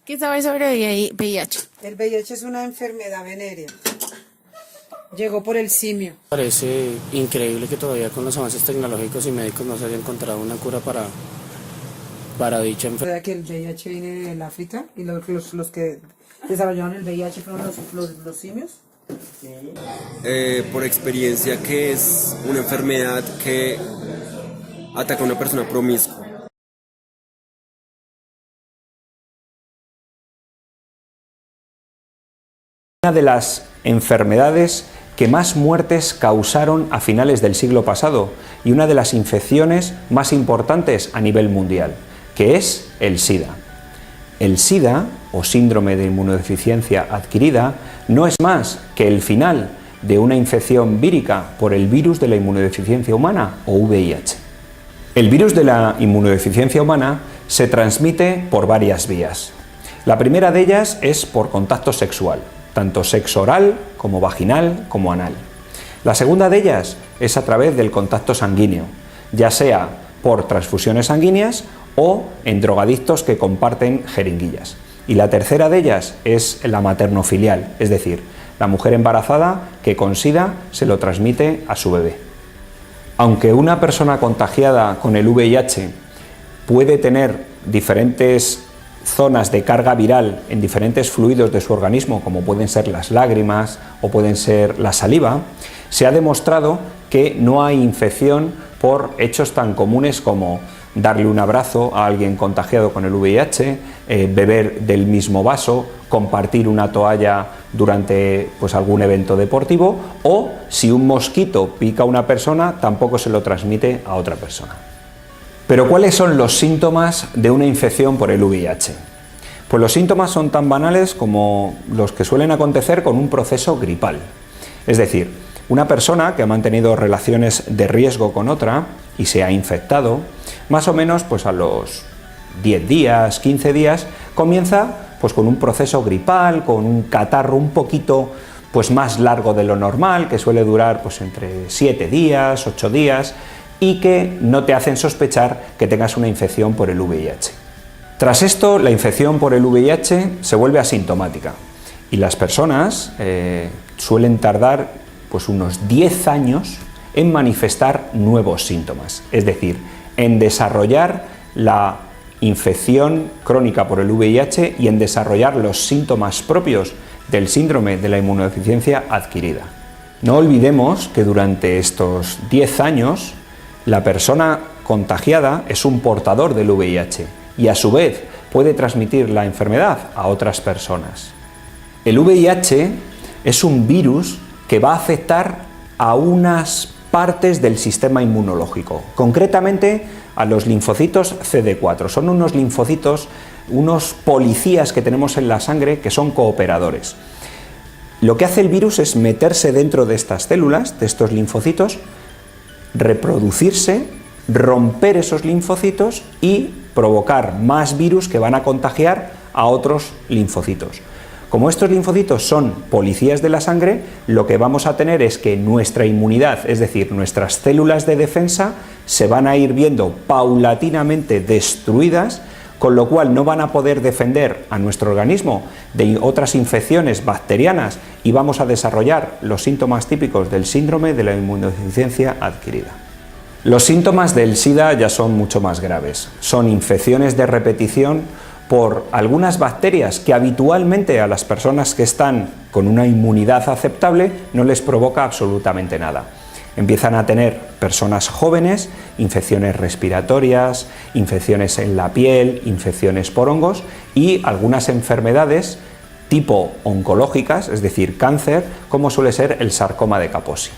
¿Qué sabes sobre VIH? El VIH es una enfermedad venérea. Llegó por el simio. Parece increíble que todavía con los avances tecnológicos y médicos no se haya encontrado una cura para dicha enfermedad. ¿Verdad que el VIH viene del África? ¿Y los que desarrollaron el VIH fueron los simios? Por experiencia que es una enfermedad que ataca a una persona promiscua. Una de las enfermedades que más muertes causaron a finales del siglo pasado y una de las infecciones más importantes a nivel mundial, que es el SIDA. El SIDA, o síndrome de inmunodeficiencia adquirida, no es más que el final de una infección vírica por el virus de la inmunodeficiencia humana, o VIH. El virus de la inmunodeficiencia humana se transmite por varias vías. La primera de ellas es por contacto sexual, tanto sexo oral como vaginal como anal. La segunda de ellas es a través del contacto sanguíneo, ya sea por transfusiones sanguíneas o en drogadictos que comparten jeringuillas. Y la tercera de ellas es la maternofilial, es decir, la mujer embarazada que con SIDA se lo transmite a su bebé. Aunque una persona contagiada con el VIH puede tener diferentes zonas de carga viral en diferentes fluidos de su organismo, como pueden ser las lágrimas o pueden ser la saliva, se ha demostrado que no hay infección por hechos tan comunes como darle un abrazo a alguien contagiado con el VIH, beber del mismo vaso, compartir una toalla durante algún evento deportivo, o si un mosquito pica a una persona, tampoco se lo transmite a otra persona. Pero ¿cuáles son los síntomas de una infección por el VIH? Pues los síntomas son tan banales como los que suelen acontecer con un proceso gripal. Es decir, una persona que ha mantenido relaciones de riesgo con otra y se ha infectado, más o menos a los 10 días, 15 días, comienza con un proceso gripal, con un catarro un poquito más largo de lo normal, que suele durar entre 7 días, 8 días, y que no te hacen sospechar que tengas una infección por el VIH. Tras esto, la infección por el VIH se vuelve asintomática y las personas suelen tardar unos 10 años en manifestar nuevos síntomas, es decir, en desarrollar la infección crónica por el VIH y en desarrollar los síntomas propios del síndrome de la inmunodeficiencia adquirida. No olvidemos que durante estos 10 años la persona contagiada es un portador del VIH y a su vez puede transmitir la enfermedad a otras personas. El VIH es un virus que va a afectar a unas partes del sistema inmunológico, concretamente a los linfocitos CD4. Son unos linfocitos, unos policías que tenemos en la sangre que son cooperadores. Lo que hace el virus es meterse dentro de estas células, de estos linfocitos, reproducirse, romper esos linfocitos y provocar más virus que van a contagiar a otros linfocitos. Como estos linfocitos son policías de la sangre, lo que vamos a tener es que nuestra inmunidad, es decir, nuestras células de defensa, se van a ir viendo paulatinamente destruidas, con lo cual no van a poder defender a nuestro organismo de otras infecciones bacterianas y vamos a desarrollar los síntomas típicos del síndrome de la inmunodeficiencia adquirida. Los síntomas del SIDA ya son mucho más graves. Son infecciones de repetición por algunas bacterias que habitualmente a las personas que están con una inmunidad aceptable no les provoca absolutamente nada. Empiezan a tener personas jóvenes infecciones respiratorias, infecciones en la piel, infecciones por hongos y algunas enfermedades tipo oncológicas, es decir, cáncer, como suele ser el sarcoma de Kaposi.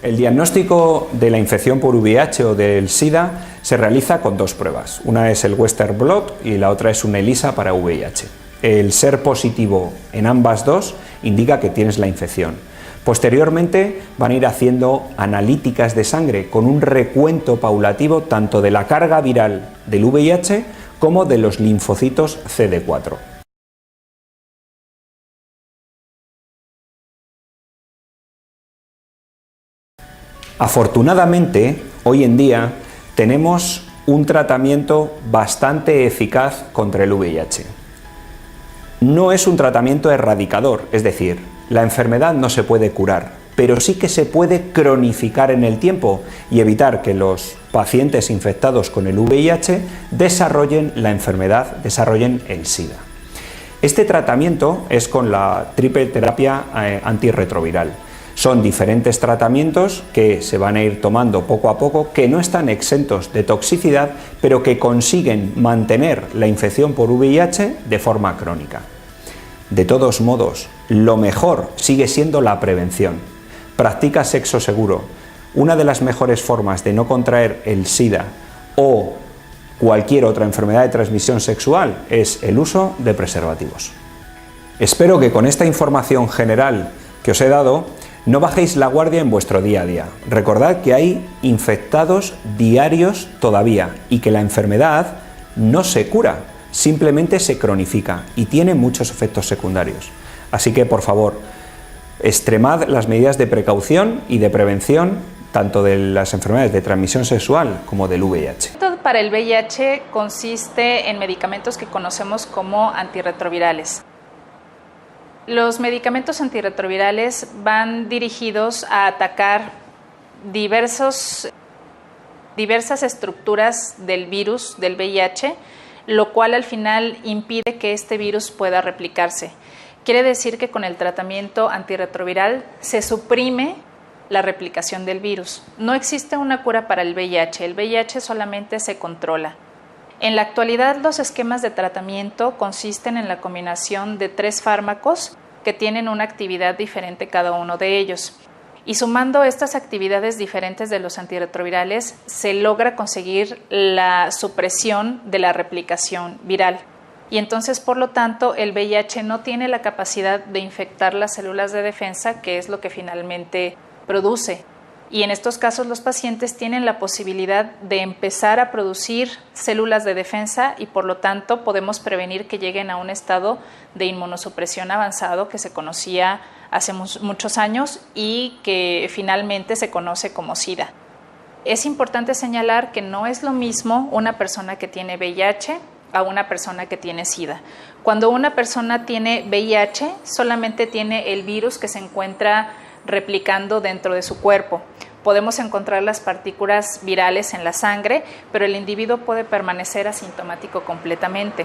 El diagnóstico de la infección por VIH o del SIDA se realiza con dos pruebas. Una es el Western Blot y la otra es un ELISA para VIH. El ser positivo en ambas dos indica que tienes la infección. Posteriormente van a ir haciendo analíticas de sangre con un recuento paulativo tanto de la carga viral del VIH como de los linfocitos CD4. Afortunadamente, hoy en día tenemos un tratamiento bastante eficaz contra el VIH. No es un tratamiento erradicador, es decir, la enfermedad no se puede curar, pero sí que se puede cronificar en el tiempo y evitar que los pacientes infectados con el VIH desarrollen la enfermedad, desarrollen el SIDA. Este tratamiento es con la triple terapia antirretroviral. Son diferentes tratamientos que se van a ir tomando poco a poco, que no están exentos de toxicidad, pero que consiguen mantener la infección por VIH de forma crónica. De todos modos, lo mejor sigue siendo la prevención. Practica sexo seguro. Una de las mejores formas de no contraer el SIDA o cualquier otra enfermedad de transmisión sexual es el uso de preservativos. Espero que con esta información general que os he dado no bajéis la guardia en vuestro día a día. Recordad que hay infectados diarios todavía y que la enfermedad no se cura, simplemente se cronifica y tiene muchos efectos secundarios. Así que, por favor, extremad las medidas de precaución y de prevención tanto de las enfermedades de transmisión sexual como del VIH. Para el VIH consiste en medicamentos que conocemos como antirretrovirales. Los medicamentos antirretrovirales van dirigidos a atacar diversas estructuras del virus del VIH, lo cual al final impide que este virus pueda replicarse. Quiere decir que con el tratamiento antirretroviral se suprime la replicación del virus. No existe una cura para el VIH solamente se controla. En la actualidad, los esquemas de tratamiento consisten en la combinación de 3 fármacos que tienen una actividad diferente cada uno de ellos. Y sumando estas actividades diferentes de los antirretrovirales, se logra conseguir la supresión de la replicación viral. Y entonces, por lo tanto, el VIH no tiene la capacidad de infectar las células de defensa, que es lo que finalmente produce. Y en estos casos los pacientes tienen la posibilidad de empezar a producir células de defensa y por lo tanto podemos prevenir que lleguen a un estado de inmunosupresión avanzado que se conocía hace muchos años y que finalmente se conoce como SIDA. Es importante señalar que no es lo mismo una persona que tiene VIH a una persona que tiene SIDA. Cuando una persona tiene VIH, solamente tiene el virus que se encuentra replicando dentro de su cuerpo. Podemos encontrar las partículas virales en la sangre, pero el individuo puede permanecer asintomático completamente.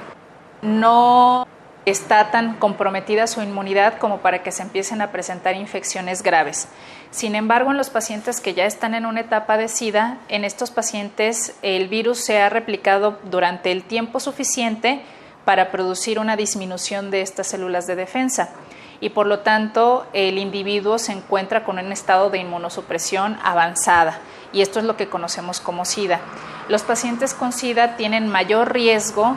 No está tan comprometida su inmunidad como para que se empiecen a presentar infecciones graves. Sin embargo, en los pacientes que ya están en una etapa de SIDA, en estos pacientes el virus se ha replicado durante el tiempo suficiente para producir una disminución de estas células de defensa. Y por lo tanto el individuo se encuentra con un estado de inmunosupresión avanzada y esto es lo que conocemos como SIDA. Los pacientes con SIDA tienen mayor riesgo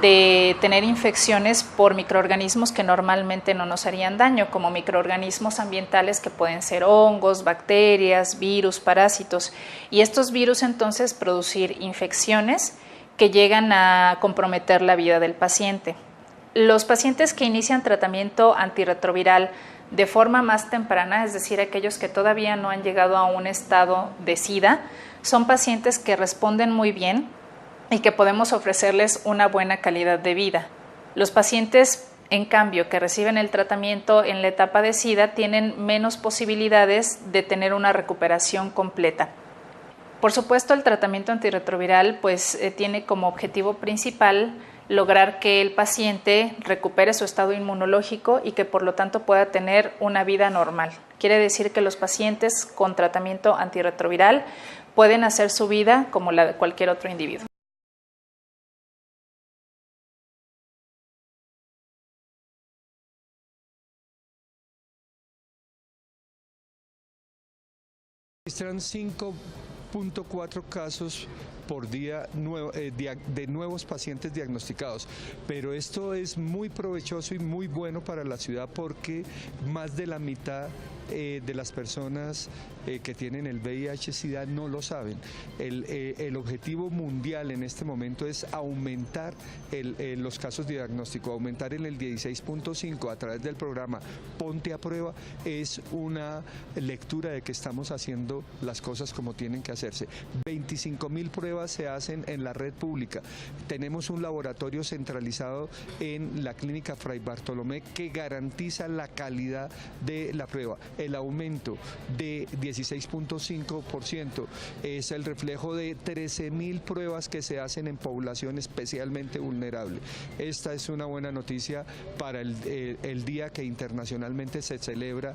de tener infecciones por microorganismos que normalmente no nos harían daño, como microorganismos ambientales que pueden ser hongos, bacterias, virus, parásitos, y estos virus entonces producir infecciones que llegan a comprometer la vida del paciente. Los pacientes que inician tratamiento antirretroviral de forma más temprana, es decir, aquellos que todavía no han llegado a un estado de SIDA, son pacientes que responden muy bien y que podemos ofrecerles una buena calidad de vida. Los pacientes, en cambio, que reciben el tratamiento en la etapa de SIDA tienen menos posibilidades de tener una recuperación completa. Por supuesto, el tratamiento antirretroviral tiene como objetivo principal lograr que el paciente recupere su estado inmunológico y que por lo tanto pueda tener una vida normal. Quiere decir que los pacientes con tratamiento antirretroviral pueden hacer su vida como la de cualquier otro individuo. Registran 5.4 casos por día de nuevos pacientes diagnosticados, pero esto es muy provechoso y muy bueno para la ciudad porque más de la mitad de las personas que tienen el VIH-Sida no lo saben. El objetivo mundial en este momento es aumentar los casos de diagnóstico, aumentar en el 16.5 a través del programa Ponte a Prueba. Es una lectura de que estamos haciendo las cosas como tienen que hacerse. 25.000 pruebas pruebas se hacen en la red pública. Tenemos un laboratorio centralizado en la clínica Fray Bartolomé que garantiza la calidad de la prueba. El aumento de 16.5% es el reflejo de 13.000 pruebas que se hacen en población especialmente vulnerable. Esta es una buena noticia para el día que internacionalmente se celebra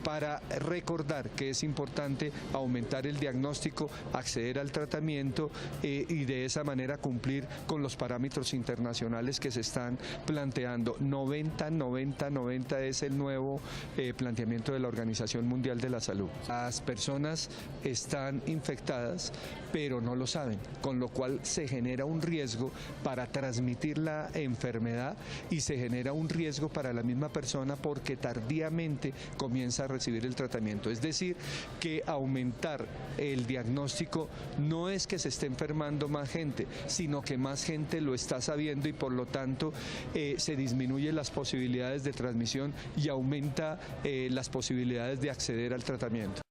para recordar que es importante aumentar el diagnóstico, acceder al tratamiento y de esa manera cumplir con los parámetros internacionales que se están planteando. 90 es el nuevo planteamiento de la Organización Mundial de la Salud. Las personas están infectadas, pero no lo saben, con lo cual se genera un riesgo para transmitir la enfermedad y se genera un riesgo para la misma persona porque tardíamente comienza a recibir el tratamiento. Es decir, que aumentar el diagnóstico no es que se esté enfermando más gente, sino que más gente lo está sabiendo y por lo tanto se disminuyen las posibilidades de transmisión y aumenta las posibilidades de acceder al tratamiento.